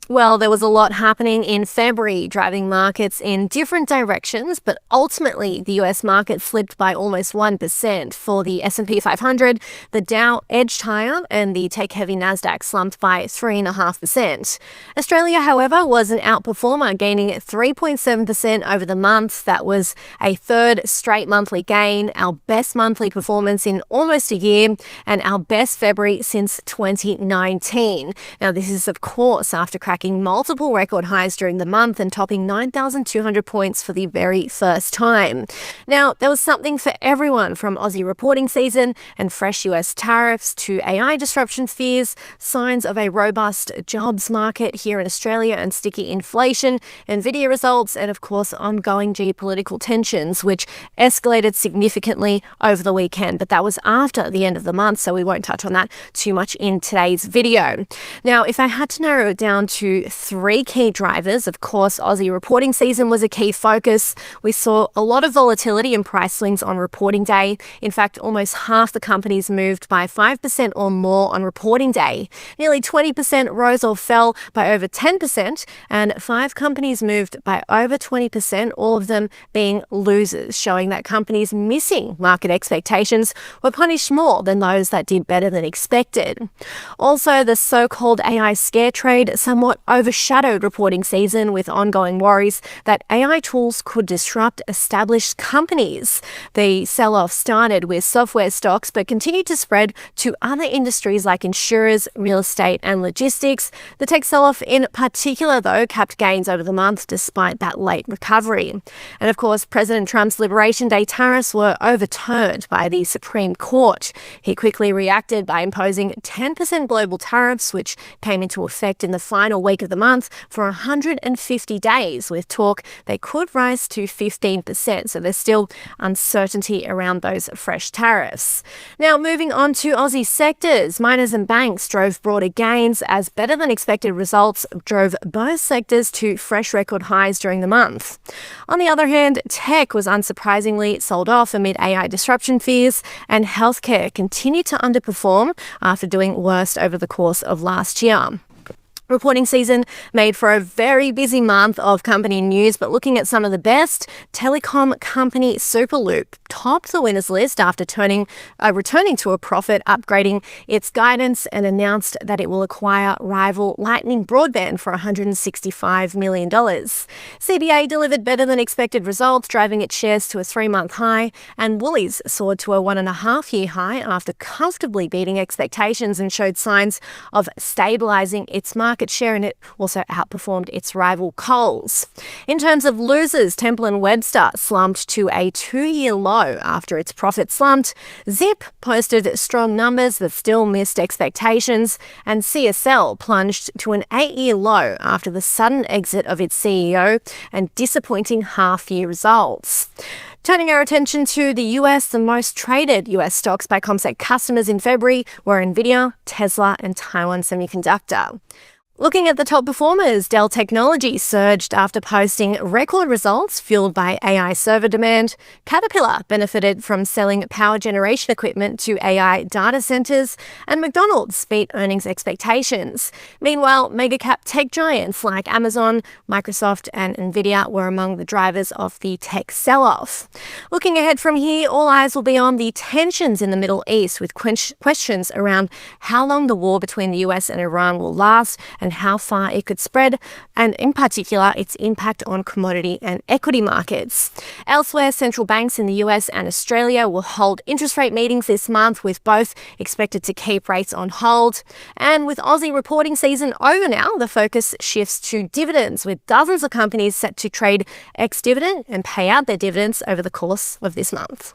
Well, there was a lot happening in February, driving markets in different directions, but ultimately the US market slipped by almost 1%. For the S&P 500, the Dow edged higher and the tech-heavy Nasdaq slumped by 3.5%. Australia, however, was an outperformer, gaining 3.7% over the month. That was a third straight monthly gain, our best monthly performance in almost a year, and our best February since 2019. Now, this is, of course, after cracking multiple record highs during the month and topping 9,200 points for the very first time. Now, there was something for everyone, from Aussie reporting season and fresh US tariffs to AI disruption fears, signs of a robust jobs market here in Australia and sticky inflation, Nvidia results, and of course ongoing geopolitical tensions, which escalated significantly over the weekend. But that was after the end of the month, so we won't touch on that too much in today's video. Now, if I had to narrow it down to three key drivers, of course, Aussie reporting season was a key focus. We saw a lot of volatility and price swings on reporting day. In fact, almost half the companies moved by 5% or more on reporting day. Nearly 20% rose or fell by over 10%, and 5 companies moved by over 20%, all of them being losers, showing that companies missing market expectations were punished more than those that did better than expected. Also, the so-called AI scare trade somewhat overshadowed reporting season, with ongoing worries that AI tools could disrupt established companies. The sell-off started with software stocks but continued to spread to other industries like insurers, real estate, and logistics. The tech sell-off in particular, though, capped gains over the month despite that late recovery. And of course, President Trump's Liberation Day tariffs were overturned by the Supreme Court. He quickly reacted by imposing 10% global tariffs, which came into effect in the final week of the month for 150 days, with talk they could rise to 15%. So there's still uncertainty around those fresh tariffs. Now, moving on to Aussie sectors, miners and banks drove broader gains as better than expected results drove both sectors to fresh record highs during the month. On the other hand, tech was unsurprisingly sold off amid AI disruption fears, and healthcare continued to underperform after doing worst over the course of last year. Reporting season made for a very busy month of company news, but looking at some of the best, telecom company Superloop topped the winners list after returning to a profit, upgrading its guidance, and announced that it will acquire rival Lightning Broadband for $165 million. CBA delivered better than expected results, driving its shares to a 3-month high, and Woolies soared to a 1.5-year high after comfortably beating expectations and showed signs of stabilizing its market share, and it also outperformed its rival Coles. In terms of losers, Temple & Webster slumped to a 2-year low after its profit slumped. Zip posted strong numbers that still missed expectations, and CSL plunged to an 8-year low after the sudden exit of its CEO and disappointing half-year results. Turning our attention to the US, the most traded US stocks by CommSec customers in February were Nvidia, Tesla, and Taiwan Semiconductor. Looking at the top performers, Dell Technologies surged after posting record results fueled by AI server demand. Caterpillar benefited from selling power generation equipment to AI data centers, and McDonald's beat earnings expectations. Meanwhile, mega-cap tech giants like Amazon, Microsoft, and Nvidia were among the drivers of the tech sell-off. Looking ahead from here, all eyes will be on the tensions in the Middle East, with questions around how long the war between the US and Iran will last and how far it could spread, and in particular, its impact on commodity and equity markets. Elsewhere, central banks in the US and Australia will hold interest rate meetings this month, with both expected to keep rates on hold. And with Aussie reporting season over now, the focus shifts to dividends, with dozens of companies set to trade ex-dividend and pay out their dividends over the course of this month.